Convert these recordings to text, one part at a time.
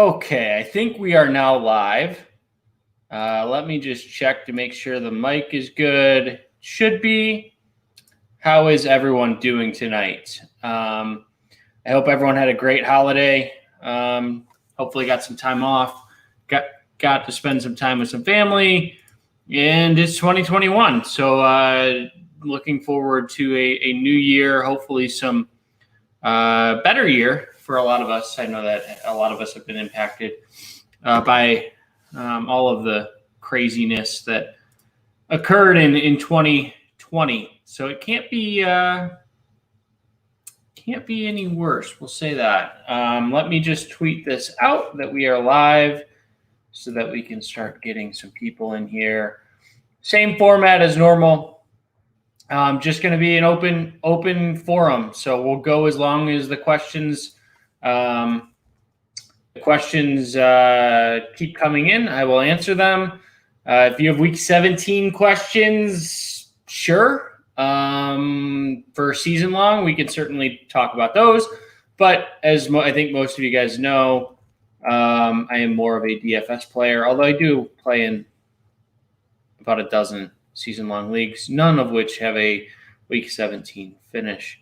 Okay, I think we are now live. Let me just check to make sure the mic is good. Should be. How is everyone doing tonight? I hope everyone had a great holiday. Hopefully got some time off. Got to spend some time with some family. And it's 2021. So looking forward to a new year, hopefully some better year for a lot of us. I know that a lot of us have been impacted by all of the craziness that occurred in 2020. So it can't be any worse. We'll say that. Let me just tweet this out that we are live so that we can start getting some people in here. Same format as normal. Just going to be an open forum. So we'll go as long as the questions keep coming in. I will answer them. If you have week 17 questions, sure. For season long, we can certainly talk about those. But as I think most of you guys know, I am more of a DFS player, although I do play in about a dozen season-long leagues, none of which have a week 17 finish.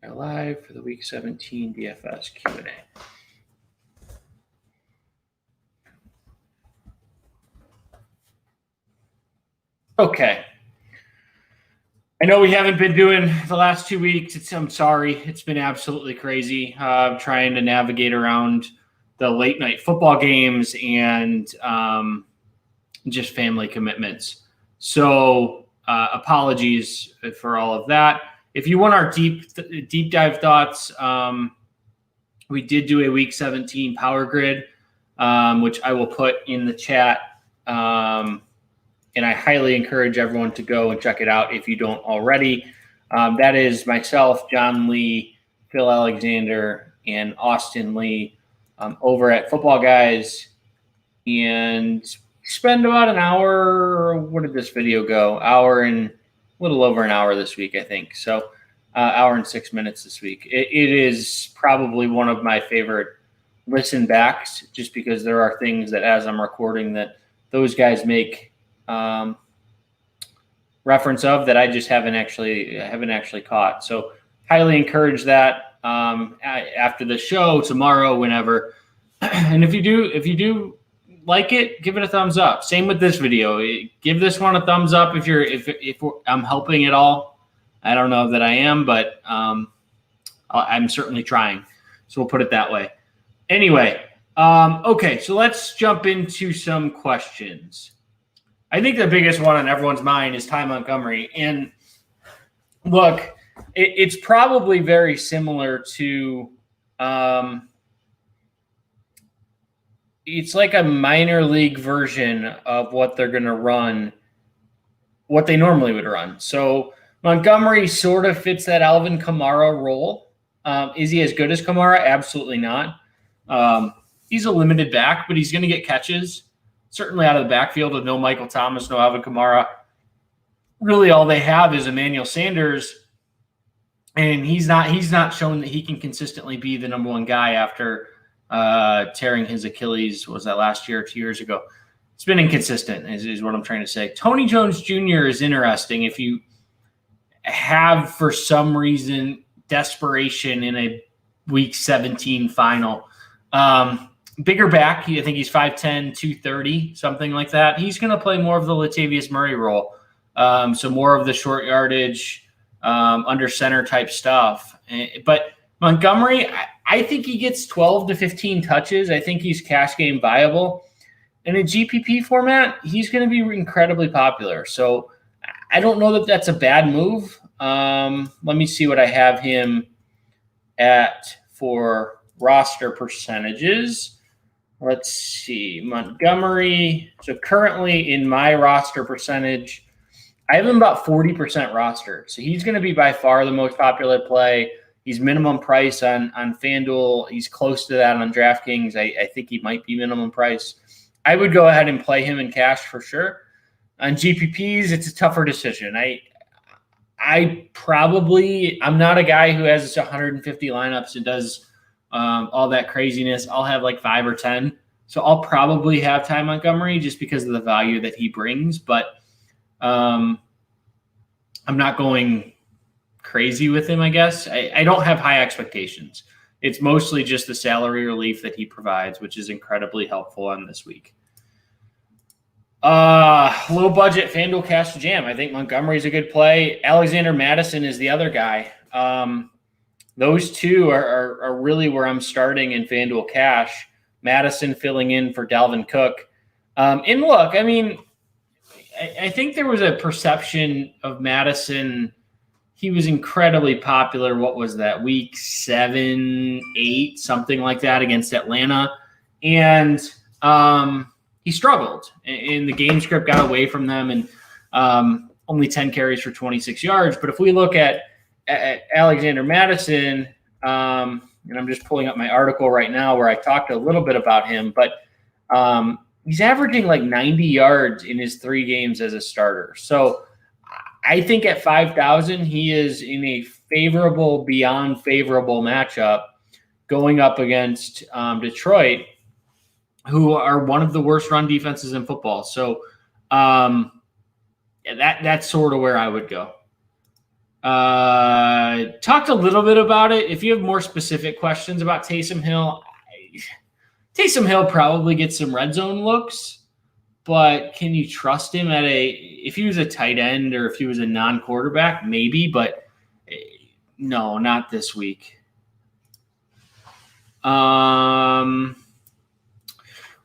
Live for the week 17 DFS Q&A. Okay. I know we haven't been doing the last 2 weeks. I'm sorry. It's been absolutely crazy trying to navigate around the late night football games and just family commitments. So apologies for all of that. If you want our deep dive thoughts, we did do a week 17 power grid, which I will put in the chat. And I highly encourage everyone to go and check it out if you don't already. That is myself, John Lee, Phil Alexander, and Austin Lee over at Football Guys. And spend about an hour. What did this video go? Hour and a little over an hour this week, I think. So hour and 6 minutes this week. It is probably one of my favorite listen backs, just because there are things that as I'm recording that those guys make reference of that I just haven't actually caught. So highly encourage that after the show tomorrow, whenever. And if you do like it, give it a thumbs up. Same with this video. Give this one a thumbs up if I'm helping at all. I don't know that I am, but I'm certainly trying. So we'll put it that way. Anyway, okay, so let's jump into some questions. I think the biggest one on everyone's mind is Ty Montgomery. And look, it's probably very similar to it's like a minor league version of what they're going to run, what they normally would run. So Montgomery sort of fits that Alvin Kamara role. Is he as good as Kamara? Absolutely not. He's a limited back, but he's going to get catches. Certainly out of the backfield with no Michael Thomas, no Alvin Kamara. Really all they have is Emmanuel Sanders, and he's not shown that he can consistently be the number one guy after tearing his Achilles. Was that last year or 2 years ago? It's been inconsistent is what I'm trying to say. Tony Jones Jr. is interesting if you have, for some reason, desperation in a week 17 final. Bigger back, I think he's 5'10", 230, something like that. He's going to play more of the Latavius Murray role. So more of the short yardage, under center type stuff. But Montgomery, I think he gets 12 to 15 touches. I think he's cash game viable. In a GPP format, he's going to be incredibly popular. So I don't know that that's a bad move. Let me see what I have him at for roster percentages. Let's see, Montgomery. So currently in my roster percentage, I have him about 40% rostered. So he's going to be by far the most popular play. He's minimum price on FanDuel. He's close to that on DraftKings. I think he might be minimum price. I would go ahead and play him in cash for sure. On GPPs, it's a tougher decision. I'm not a guy who has 150 lineups and does all that craziness. I'll have like 5 or 10. So I'll probably have Ty Montgomery just because of the value that he brings. But I'm not going crazy with him, I guess. I don't have high expectations. It's mostly just the salary relief that he provides, which is incredibly helpful on this week. Low budget FanDuel Cash to Jam. I think Montgomery's a good play. Alexander Madison is the other guy. Those two are really where I'm starting in FanDuel Cash. Madison filling in for Dalvin Cook. And look, I mean, I think there was a perception of Madison. He was incredibly popular. What was that, week 7, 8, something like that against Atlanta. And he struggled. And the game script got away from them, and only 10 carries for 26 yards. But if we look at Alexander Madison, and I'm just pulling up my article right now where I talked a little bit about him, but he's averaging like 90 yards in his 3 games as a starter. So I think at 5,000, he is in a favorable, beyond favorable matchup going up against Detroit, who are one of the worst run defenses in football. So that's sort of where I would go. Talked a little bit about it. If you have more specific questions about Taysom Hill probably gets some red zone looks, but can you trust him if he was a tight end or if he was a non-quarterback, maybe, but no, not this week.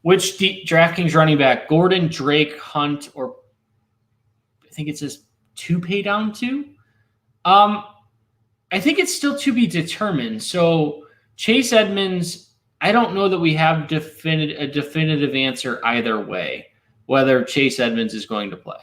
Which DraftKings running back, Gordon, Drake, Hunt, or I think it says 2 pay down to? I think it's still to be determined. So Chase Edmonds, I don't know that we have a definitive answer either way, whether Chase Edmonds is going to play.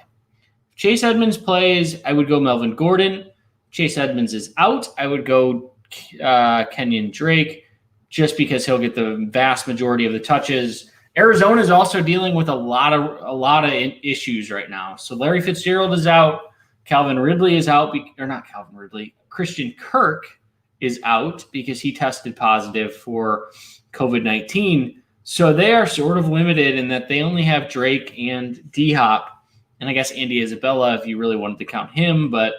If Chase Edmonds plays, I would go Melvin Gordon. Chase Edmonds is out, I would go Kenyon Drake, just because he'll get the vast majority of the touches. Arizona is also dealing with a lot of issues right now. So Larry Fitzgerald is out. Calvin Ridley is out, Christian Kirk is out because he tested positive for COVID-19. So they are sort of limited in that they only have Drake and D-Hop, and I guess Andy Isabella if you really wanted to count him, but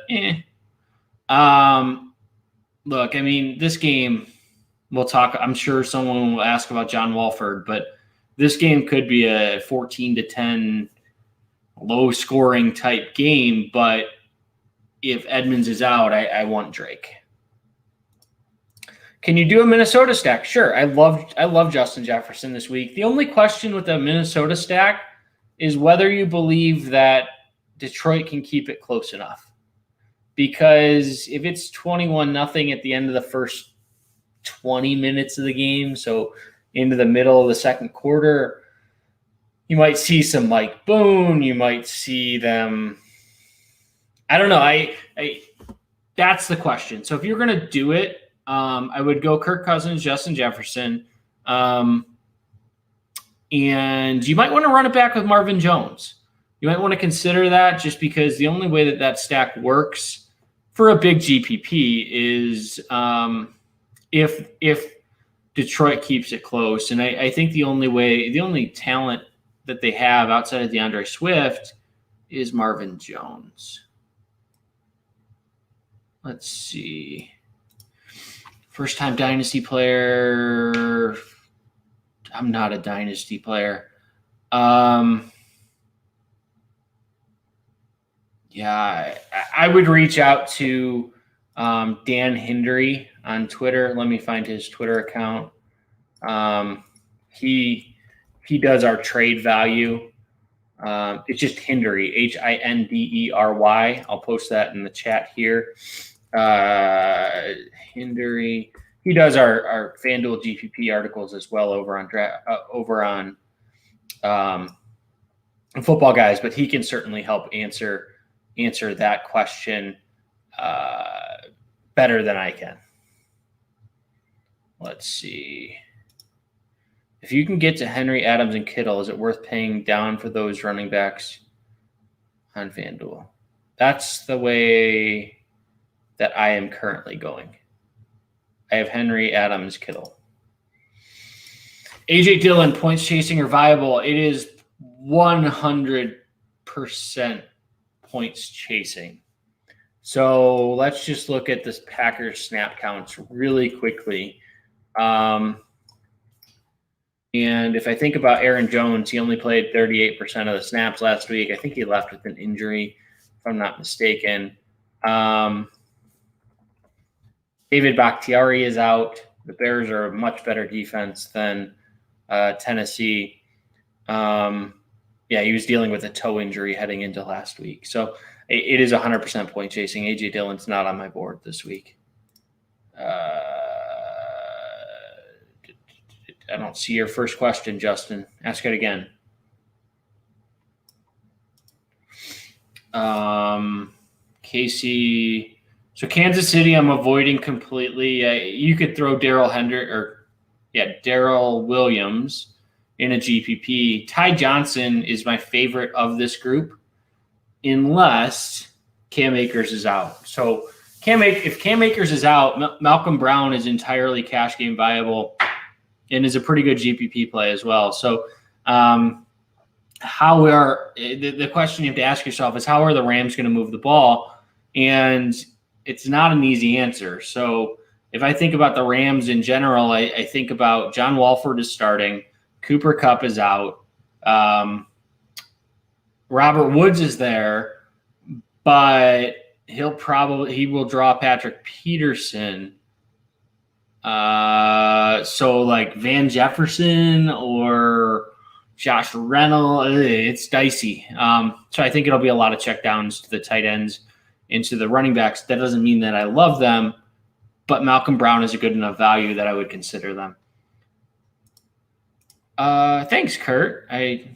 look, I mean, this game, we'll talk, I'm sure someone will ask about John Walford, but this game could be a 14-10 low-scoring type game, but if Edmonds is out, I want Drake. Can you do a Minnesota stack? Sure. I love Justin Jefferson this week. The only question with the Minnesota stack is whether you believe that Detroit can keep it close enough. Because if it's 21-0 at the end of the first 20 minutes of the game, so into the middle of the second quarter, you might see some Mike Boone. You might see them. I don't know. That's the question. So if you're going to do it, I would go Kirk Cousins, Justin Jefferson, and you might want to run it back with Marvin Jones. You might want to consider that just because the only way that stack works for a big GPP is if Detroit keeps it close. And I think the only talent that they have outside of DeAndre Swift is Marvin Jones. Let's see. First-time dynasty player. I'm not a dynasty player. Yeah, I would reach out to Dan Hendry on Twitter. Let me find his Twitter account. He does our trade value. It's just Hendry, Hindery. I'll post that in the chat here. Hendry. He does our FanDuel GPP articles as well over on Football Guys, but he can certainly help answer that question better than I can. Let's see. If you can get to Henry, Adams, and Kittle, is it worth paying down for those running backs on FanDuel? That's the way that I am currently going. I have Henry, Adams, Kittle. AJ Dillon, points chasing or viable? It is 100% points chasing. So let's just look at this Packers snap counts really quickly. And if I think about Aaron Jones, he only played 38% of the snaps last week. I think he left with an injury, if I'm not mistaken. David Bakhtiari is out. The Bears are a much better defense than Tennessee. He was dealing with a toe injury heading into last week. So it is 100% point chasing. A.J. Dillon's not on my board this week. I don't see your first question, Justin. Ask it again. Casey. So Kansas City, I'm avoiding completely. You could throw Darrell Williams in a GPP. Ty Johnson is my favorite of this group, unless Cam Akers is out. So if Cam Akers is out, Malcolm Brown is entirely cash game viable and is a pretty good GPP play as well. So the question you have to ask yourself is, how are the Rams going to move the ball? And it's not an easy answer. So if I think about the Rams in general, I think about John Walford is starting. Cooper Kupp is out. Robert Woods is there, but he will draw Patrick Peterson. So like Van Jefferson or Josh Reynolds, it's dicey. So I think it'll be a lot of checkdowns to the tight ends, into the running backs. That doesn't mean that I love them, but Malcolm Brown is a good enough value that I would consider them. Thanks, Kurt. I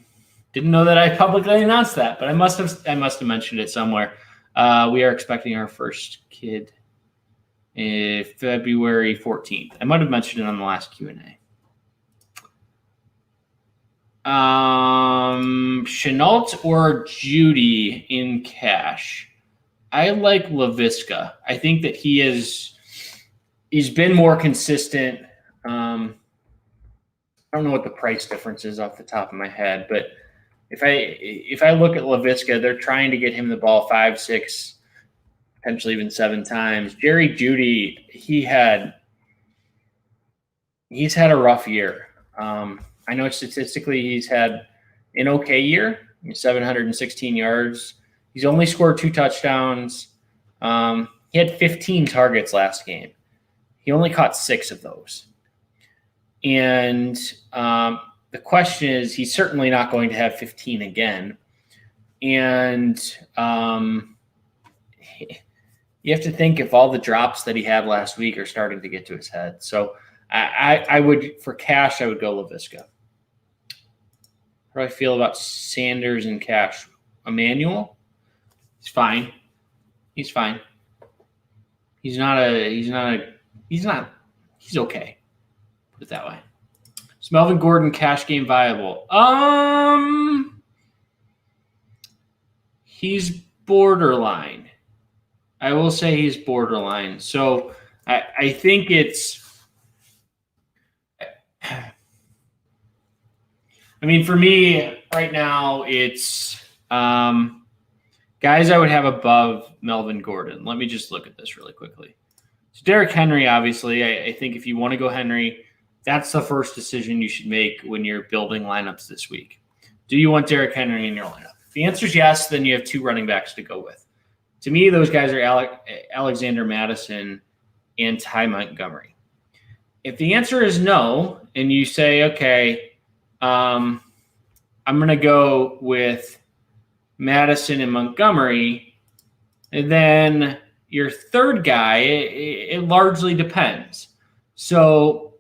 didn't know that I publicly announced that, but I must have mentioned it somewhere. We are expecting our first kid February 14th. I might have mentioned it on the last Q&A. Chenault or Judy in cash? I like LaVisca. I think that he's been more consistent. I don't know what the price difference is off the top of my head, but if I look at LaVisca, they're trying to get him the ball 5, 6, potentially even 7 times. Jerry Jeudy, he's had a rough year. I know statistically he's had an okay year, 716 yards. He's only scored 2 touchdowns. He had 15 targets last game. He only caught 6 of those. And the question is, he's certainly not going to have 15 again. And you have to think if all the drops that he had last week are starting to get to his head. So I would, for cash, I would go LaVisca. How do I feel about Sanders and cash? Emmanuel? He's fine. He's okay. Put it that way. Is Melvin Gordon cash game viable? He's borderline. I will say he's borderline. So I think it's, for me right now, it's guys I would have above Melvin Gordon. Let me just look at this really quickly. So Derrick Henry, obviously, I think if you want to go Henry, that's the first decision you should make when you're building lineups this week. Do you want Derrick Henry in your lineup? If the answer is yes, then you have 2 running backs to go with. To me, those guys are Alexander Mattison and Ty Montgomery. If the answer is no, and you say, okay, I'm going to go with Madison and Montgomery, and then your third guy, it largely depends. So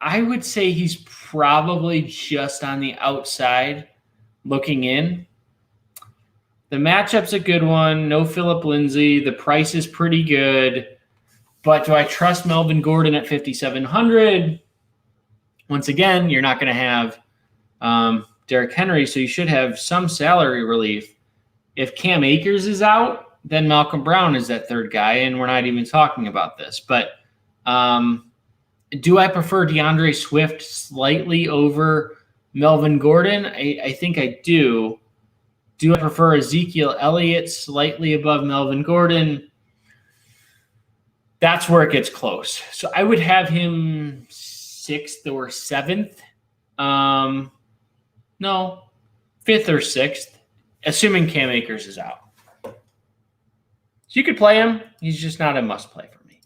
I would say he's probably just on the outside looking in. The matchup's a good one. No Phillip Lindsay. The price is pretty good. But do I trust Melvin Gordon at 5,700? Once again, you're not going to have Derrick Henry, so you should have some salary relief. If Cam Akers is out, then Malcolm Brown is that third guy, and we're not even talking about this. But do I prefer DeAndre Swift slightly over Melvin Gordon? I think I do. Do I prefer Ezekiel Elliott slightly above Melvin Gordon? That's where it gets close. So I would have him 6th or 7th. No, 5th or 6th, assuming Cam Akers is out. So you could play him. He's just not a must play for me.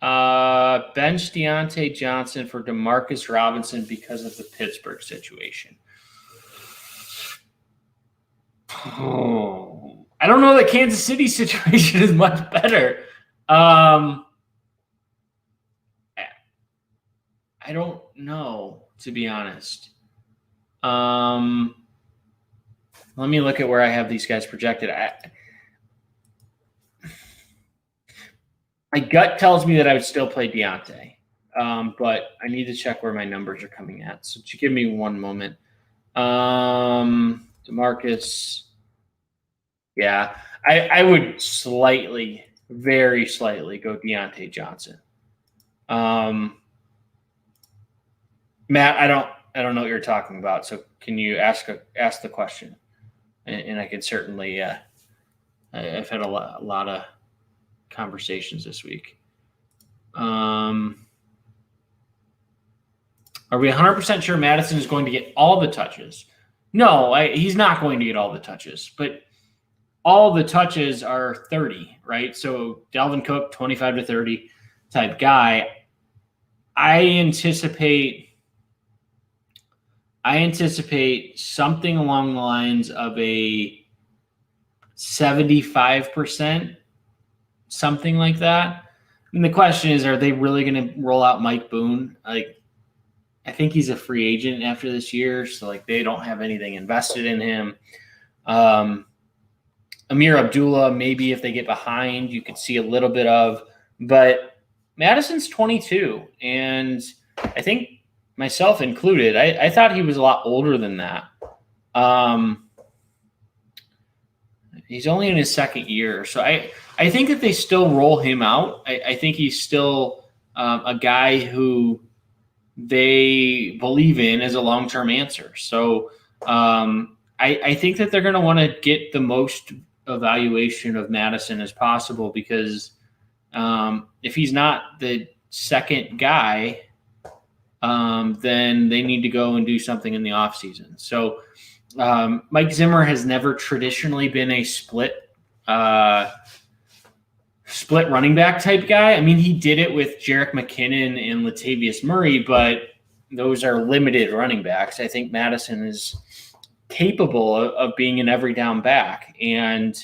Bench Deontay Johnson for Demarcus Robinson because of the Pittsburgh situation. Oh, I don't know that Kansas City situation is much better. I don't know, to be honest. Let me look at where I have these guys projected. My gut tells me that I would still play Deontay, but I need to check where my numbers are coming at. So give me one moment. DeMarcus, yeah, I would slightly, very slightly go Deontay Johnson. Matt, I don't know what you're talking about. So can you ask the question? And I can certainly. I've had a lot of conversations this week. Are we 100% sure Madison is going to get all the touches? No, he's not going to get all the touches, but all the touches are 30, right? So Dalvin Cook, 25 to 30 type guy. I anticipate something along the lines of a 75%, something like that. And the question is, are they really going to roll out Mike Boone? Like, I think he's a free agent after this year, so like they don't have anything invested in him. Amir Abdullah, maybe if they get behind, you could see a little bit of, but Madison's 22, and I think myself included, I thought he was a lot older than that. He's only in his second year, so I think that they still roll him out. I think he's still a guy who they believe in as a long-term answer. So I think that they're going to want to get the most evaluation of Madison as possible, because if he's not the second guy, then they need to go and do something in the offseason. So Mike Zimmer has never traditionally been a split running back type guy. I mean, he did it with Jerick McKinnon and Latavius Murray, but those are limited running backs. I think Madison is capable of being an every down back, and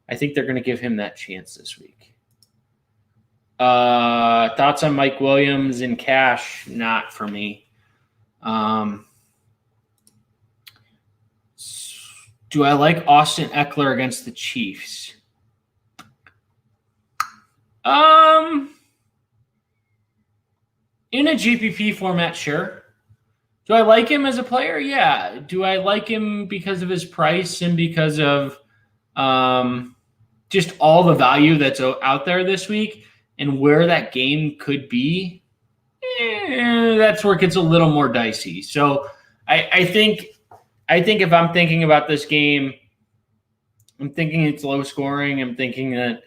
I think they're going to give him that chance this week. Thoughts on Mike Williams in cash? Not for me. Do I like Austin Eckler against the Chiefs? In a GPP format, sure. Do I like him as a player? Yeah. Do I like him because of his price and because of just all the value that's out there this week and where that game could be? That's where it gets a little more dicey. So I think if I'm thinking about this game, I'm thinking it's low scoring. I'm thinking that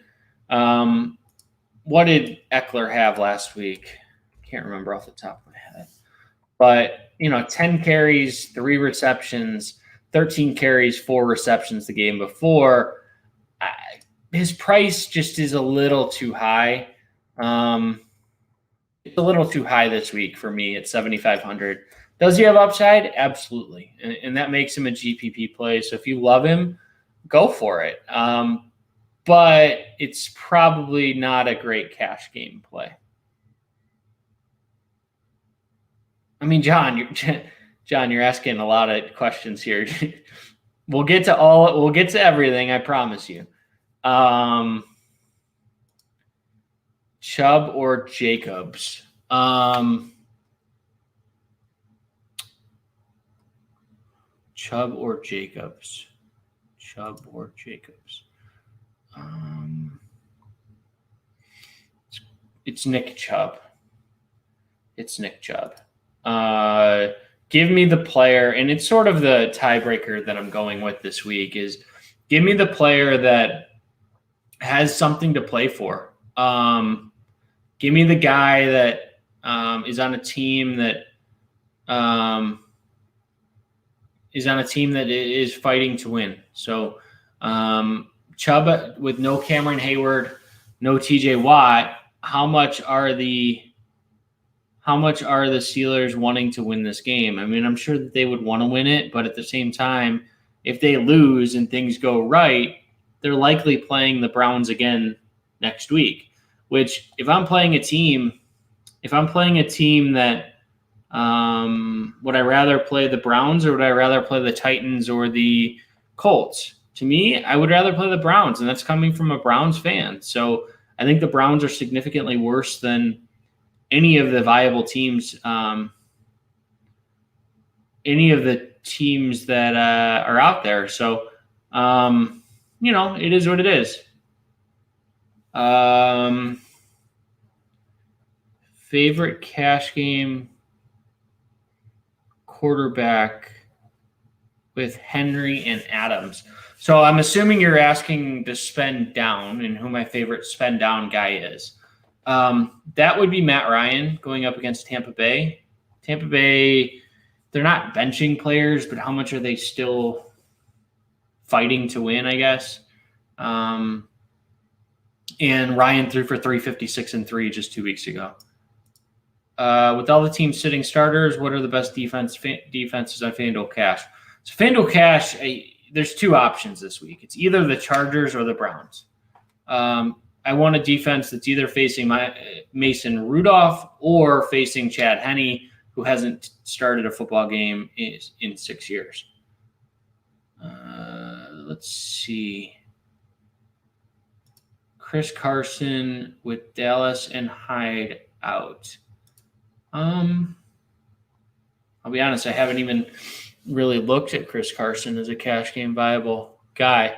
what did Eckler have last week? Can't remember off the top of my head. But, 10 carries, 3 receptions, 13 carries, 4 receptions the game before. His price just is a little too high. It's a little too high this week for me at 7,500. Does he have upside? Absolutely. And that makes him a GPP play. So if you love him, go for it. But it's probably not a great cash game play. I mean, John, you're asking a lot of questions here. We'll get to everything, I promise you. Chubb or Jacobs? Chubb or Jacobs? Chubb or Jacobs? It's Nick Chubb. Give me the player, and it's sort of the tiebreaker that I'm going with this week is give me the player that has something to play for. Give me the guy that is on a team that is fighting to win. So Chubb with no Cameron Hayward, no TJ Watt, how much are the Steelers wanting to win this game? I mean, I'm sure that they would want to win it, but at the same time, if they lose and things go right, they're likely playing the Browns again next week, which if I'm playing a team that would I rather play the Browns or would I rather play the Titans or the Colts? To me, I would rather play the Browns, and that's coming from a Browns fan. So I think the Browns are significantly worse than any of the viable teams, any of the teams that are out there. So, it is what it is. Favorite cash game quarterback with Henry and Adams. So I'm assuming you're asking to spend down and who my favorite spend down guy is. That would be Matt Ryan going up against Tampa Bay. Tampa Bay, they're not benching players, but how much are they still fighting to win, I guess? And Ryan threw for 356 and 3 just 2 weeks ago. With all the teams sitting starters, what are the best defenses on FanDuel Cash? So FanDuel Cash, there's two options this week. It's either the Chargers or the Browns. I want a defense that's either facing Mason Rudolph or facing Chad Henne, who hasn't started a football game in 6 years. Let's see. Chris Carson with Dallas and Hyde out. I'll be honest, I haven't even really looked at Chris Carson as a cash game viable guy.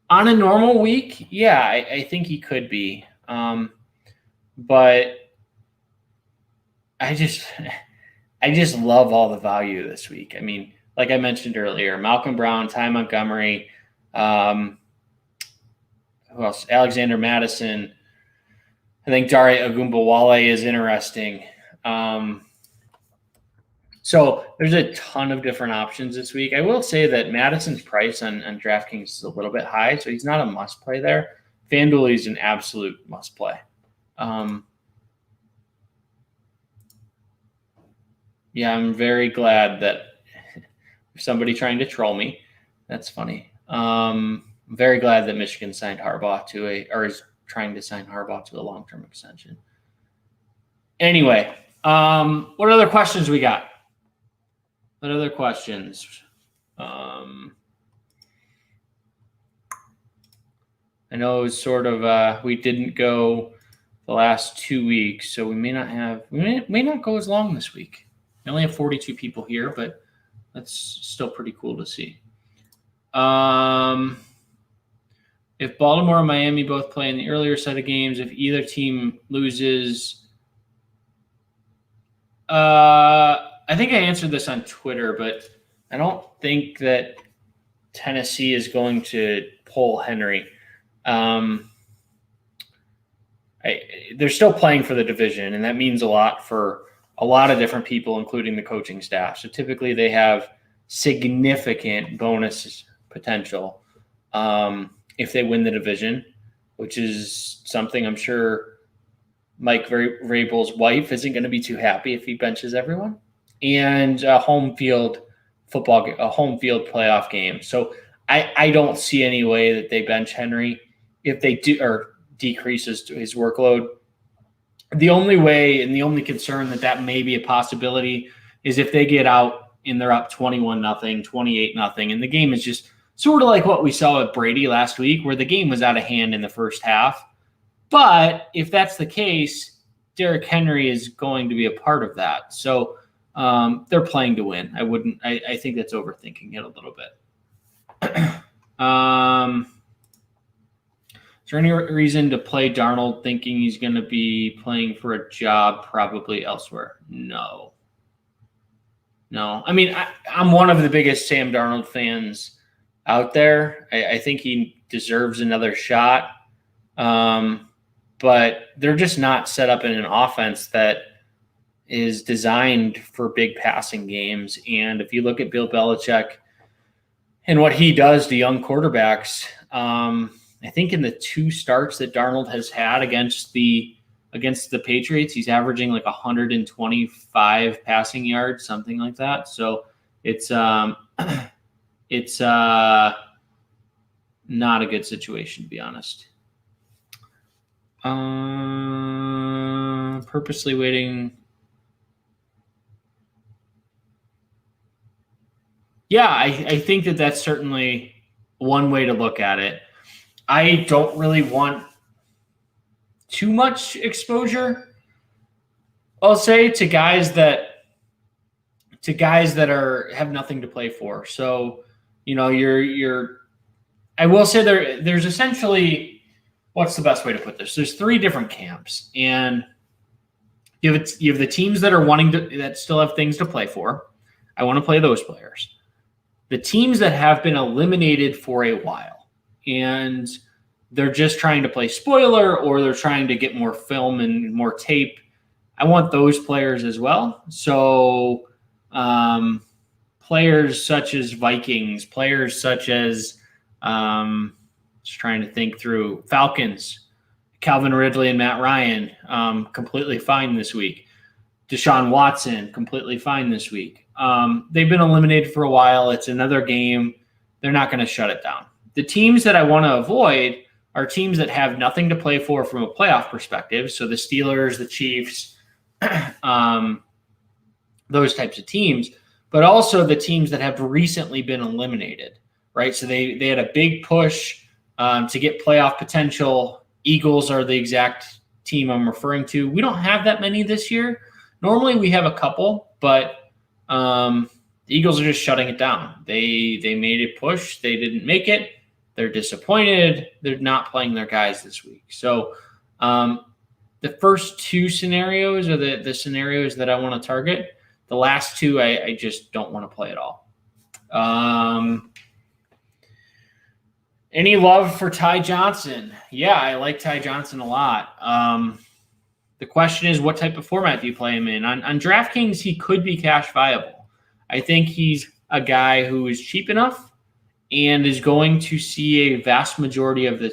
On a normal week, yeah, I think he could be. But I just love all the value this week. I mean, like I mentioned earlier, Malcolm Brown, Ty Montgomery, who else? Alexander Madison. I think Dare Ogunbowale is interesting. So there's a ton of different options this week. I will say that Madison's price on DraftKings is a little bit high, so he's not a must play there. FanDuel is an absolute must play. Yeah, I'm very glad that somebody trying to troll me. That's funny. I'm very glad that Michigan signed Harbaugh is trying to sign Harbaugh to a long-term extension. Anyway, what other questions we got? What other questions? I know it was sort of we didn't go the last 2 weeks, so we may not go as long this week. We only have 42 people here, but that's still pretty cool to see. If Baltimore and Miami both play in the earlier set of games, if either team loses, I think I answered this on Twitter, but I don't think that Tennessee is going to pull Henry. They're still playing for the division, and that means a lot for a lot of different people, including the coaching staff. So typically they have significant bonus potential if they win the division, which is something I'm sure Mike Vrabel's wife isn't going to be too happy if he benches everyone. And a home field playoff game. So I don't see any way that they bench Henry if they do or decreases his workload. The only way and the only concern that may be a possibility is if they get out and they're up 21-0, 28-0, and the game is just sort of like what we saw at Brady last week, where the game was out of hand in the first half. But if that's the case, Derrick Henry is going to be a part of that. So They're playing to win. I think that's overthinking it a little bit. Is there any reason to play Darnold thinking he's going to be playing for a job probably elsewhere? No. I mean, I'm one of the biggest Sam Darnold fans out there. I think he deserves another shot. But they're just not set up in an offense that is designed for big passing games. And if you look at Bill Belichick and what he does to young quarterbacks, I think in the 2 starts that Darnold has had against the Patriots, he's averaging like 125 passing yards, something like that. So it's not a good situation, to be honest. Purposely waiting. Yeah, I think that's certainly one way to look at it. I don't really want too much exposure, I'll say, to guys that have nothing to play for. So, I will say there's essentially, what's the best way to put this? There's 3 different camps, and you have the teams that are that still have things to play for. I want to play those players. The teams that have been eliminated for a while, and they're just trying to play spoiler, or they're trying to get more film and more tape. I want those players as well. So players such as Vikings, players such as just trying to think through Falcons, Calvin Ridley and Matt Ryan, completely fine this week. Deshaun Watson, completely fine this week. They've been eliminated for a while. It's another game. They're not going to shut it down. The teams that I want to avoid are teams that have nothing to play for from a playoff perspective. So the Steelers, the Chiefs, those types of teams, but also the teams that have recently been eliminated, right? So they had a big push to get playoff potential. Eagles are the exact team I'm referring to. We don't have that many this year. Normally we have a couple, but the Eagles are just shutting it down. They made a push. They didn't make it. They're disappointed. They're not playing their guys this week. So the first 2 scenarios are the scenarios that I want to target. The last 2, I just don't want to play at all. Any love for Ty Johnson? Yeah, I like Ty Johnson a lot. The question is, what type of format do you play him in? On DraftKings, he could be cash viable. I think he's a guy who is cheap enough and is going to see a vast majority of the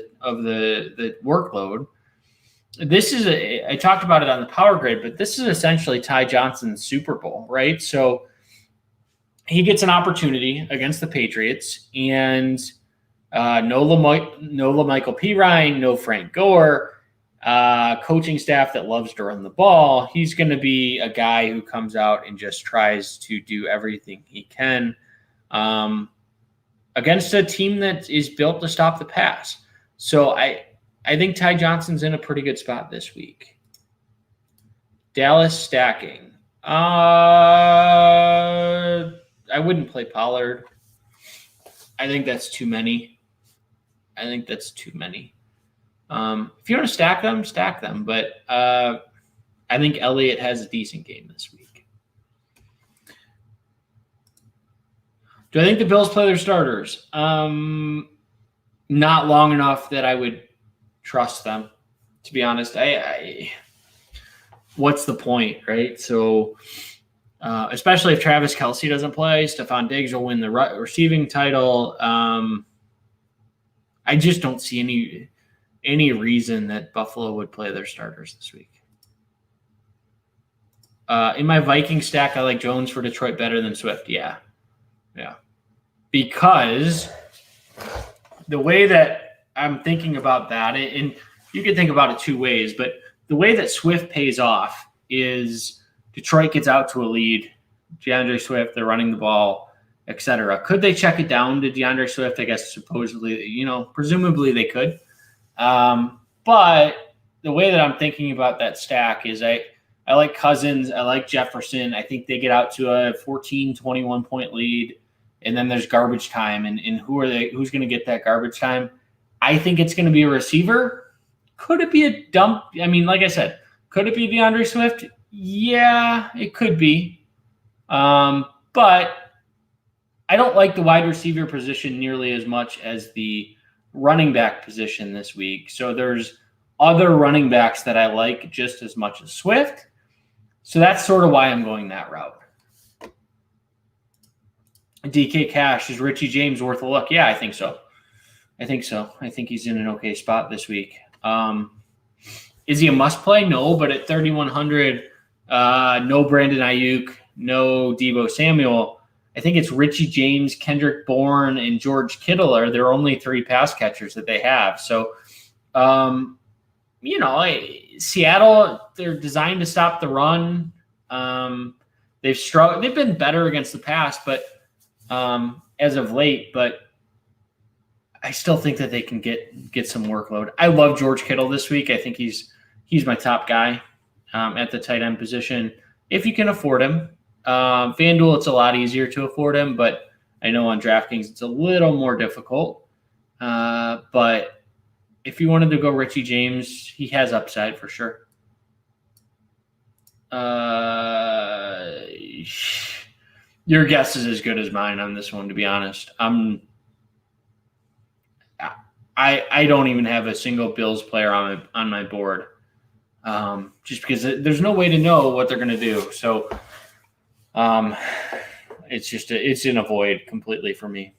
workload. I talked about it on the Power Grid, but this is essentially Ty Johnson's Super Bowl, right? So he gets an opportunity against the Patriots, and no LaMichael Pirine, no Frank Gore, coaching staff that loves to run the ball. He's going to be a guy who comes out and just tries to do everything he can against a team that is built to stop the pass. So I think Ty Johnson's in a pretty good spot this week. Dallas stacking. I wouldn't play Pollard. I think that's too many. If you want to stack them. But I think Elliott has a decent game this week. Do I think the Bills play their starters? Not long enough that I would trust them, to be honest. What's the point, right? So especially if Travis Kelce doesn't play, Stephon Diggs will win the receiving title. I just don't see any reason that Buffalo would play their starters this week. In my Viking stack, I like Jones for Detroit better than Swift. Yeah. Because the way that I'm thinking about that, and you can think about it 2 ways, but the way that Swift pays off is Detroit gets out to a lead. DeAndre Swift, they're running the ball, etc. Could they check it down to DeAndre Swift? I guess supposedly, presumably they could. But the way that I'm thinking about that stack is I I like Cousins. I like Jefferson. I think they get out to a 14, 21-point lead, and then there's garbage time. And who's going to get that garbage time? I think it's going to be a receiver. Could it be a dump? I mean, like I said, could it be DeAndre Swift? Yeah, it could be. But I don't like the wide receiver position nearly as much as the running back position this week. So there's other running backs that I like just as much as Swift. So that's sort of why I'm going that route. DK Cash, is Richie James worth a look? Yeah, I think so. I think he's in an okay spot this week. Is he a must play? No, but at 3,100, no Brandon Ayuk, no Deebo Samuel. I think it's Richie James, Kendrick Bourne, and George Kittle are their only 3 pass catchers that they have. So, Seattle, they're designed to stop the run. They've struggled. They've been better against the pass, but as of late, but I still think that they can get some workload. I love George Kittle this week. I think he's my top guy at the tight end position if you can afford him. FanDuel, it's a lot easier to afford him, but I know on DraftKings it's a little more difficult. But if you wanted to go Richie James, he has upside for sure. Your guess is as good as mine on this one, to be honest. I don't even have a single Bills player on my board, just because there's no way to know what they're going to do. So it's in a void completely for me.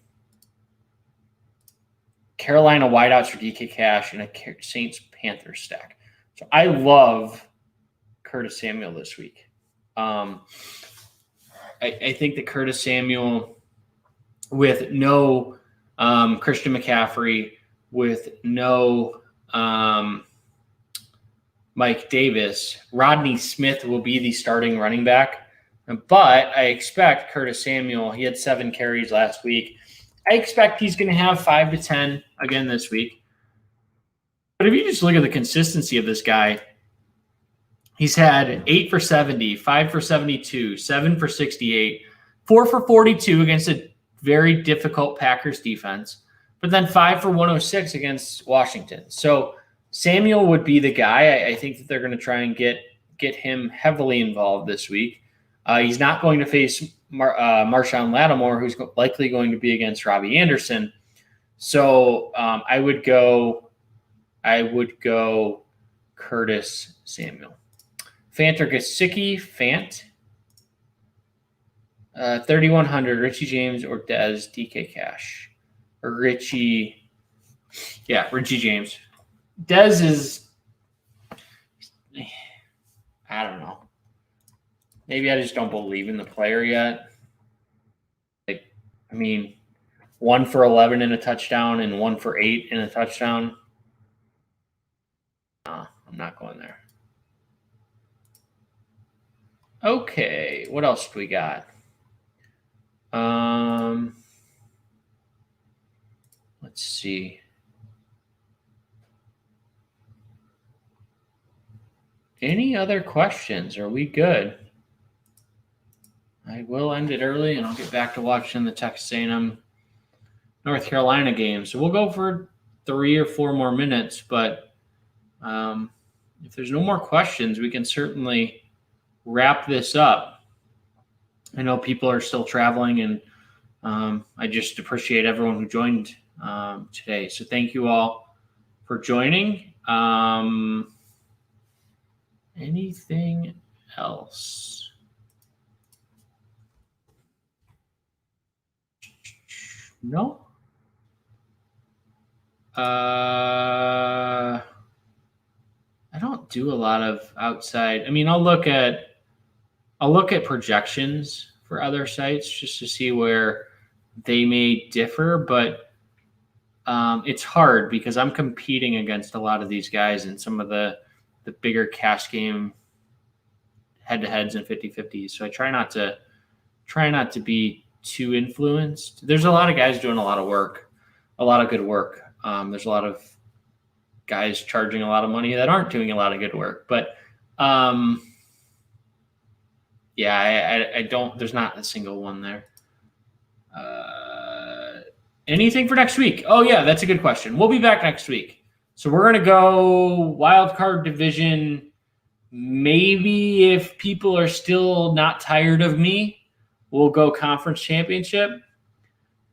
Carolina wideouts for DK Cash and a Saints-Panthers stack. So I love Curtis Samuel this week. I think that Curtis Samuel, with no Christian McCaffrey, with no Mike Davis, Rodney Smith will be the starting running back. But I expect Curtis Samuel, he had 7 carries last week. I expect he's going to have 5 to 10 again this week. But if you just look at the consistency of this guy, he's had 8 for 70, 5 for 72, 7 for 68, 4 for 42 against a very difficult Packers defense, but then 5 for 106 against Washington. So Samuel would be the guy. I think that they're going to try and get him heavily involved this week. He's not going to face Marshawn Lattimore, who's likely going to be against Robbie Anderson. So I would go Curtis Samuel. Fant or Gesicki? Fant. 3,100, Richie James or Dez, DK Cash. Or Richie James. Dez is, I don't know. Maybe I just don't believe in the player yet. 1 for 11 in a touchdown and 1 for 8 in a touchdown. No, I'm not going there. Okay, what else do we got? Let's see. Any other questions? Are we good? I will end it early, and I'll get back to watching the Texas A&M North Carolina game. So we'll go for 3 or 4 more minutes, but if there's no more questions, we can certainly wrap this up. I know people are still traveling, and I just appreciate everyone who joined today. So thank you all for joining. Anything else? No. I don't do a lot of outside. I'll look at projections for other sites just to see where they may differ, but it's hard because I'm competing against a lot of these guys in some of the bigger cash game head-to-heads and 50-50s. So I try not to be too influenced. There's a lot of guys doing a lot of work, a lot of good work. There's a lot of guys charging a lot of money that aren't doing a lot of good work. But Yeah, I don't. There's not a single one there. Anything for next week? Oh yeah, that's a good question. We'll be back next week. So we're gonna go wild card division. Maybe if people are still not tired of me, we'll go conference championship.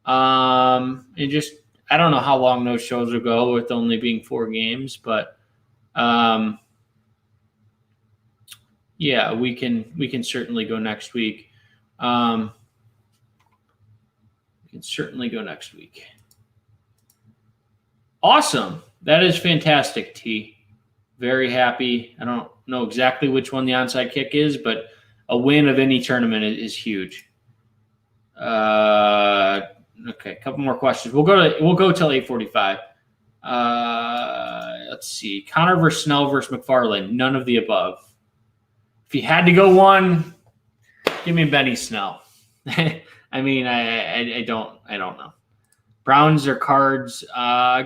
And just I don't know how long those shows will go with only being 4 games, but yeah, we can certainly go next week. We can certainly go next week. Awesome. That is fantastic, T. Very happy. I don't know exactly which one the onside kick is, but a win of any tournament is huge. Okay, a couple more questions. We'll go till 8:45. Let's see. Connor versus Snell versus McFarlane. None of the above. If you had to go one, give me Benny Snell. I mean, I don't know. Browns or Cards?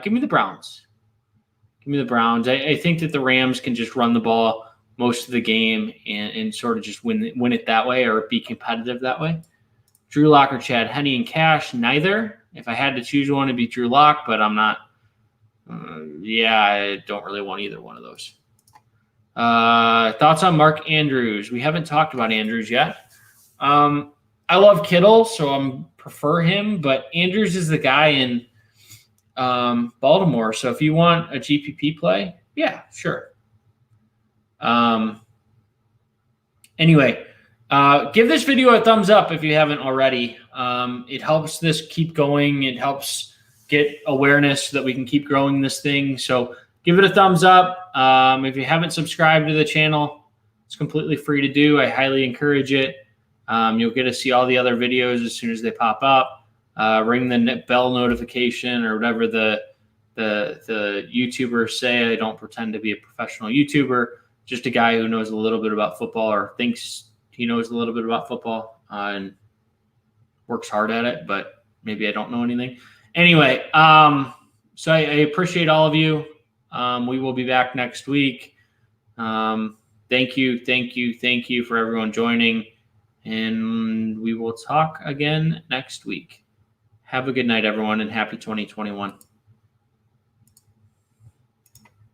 Give me the Browns. Give me the Browns. I think that the Rams can just run the ball most of the game and sort of just win it that way or be competitive that way. Drew Lock or Chad Henne and Cash? Neither. If I had to choose one, it'd be Drew Lock, but I'm not. I don't really want either one of those. Thoughts on Mark Andrews? We haven't talked about Andrews yet. I love Kittle, so I prefer him, but Andrews is the guy in Baltimore. So if you want a GPP play, yeah, sure. Anyway, give this video a thumbs up if you haven't already. It helps this keep going. It helps get awareness so that we can keep growing this thing. So give it a thumbs up. If you haven't subscribed to the channel, it's completely free to do. I highly encourage it. You'll get to see all the other videos as soon as they pop up. Ring the bell notification or whatever the YouTubers say. I don't pretend to be a professional YouTuber, just a guy who knows a little bit about football or thinks he knows a little bit about football and works hard at it, but maybe I don't know anything. Anyway, so I appreciate all of you. We will be back next week. Thank you for everyone joining. And we will talk again next week. Have a good night, everyone, and happy 2021.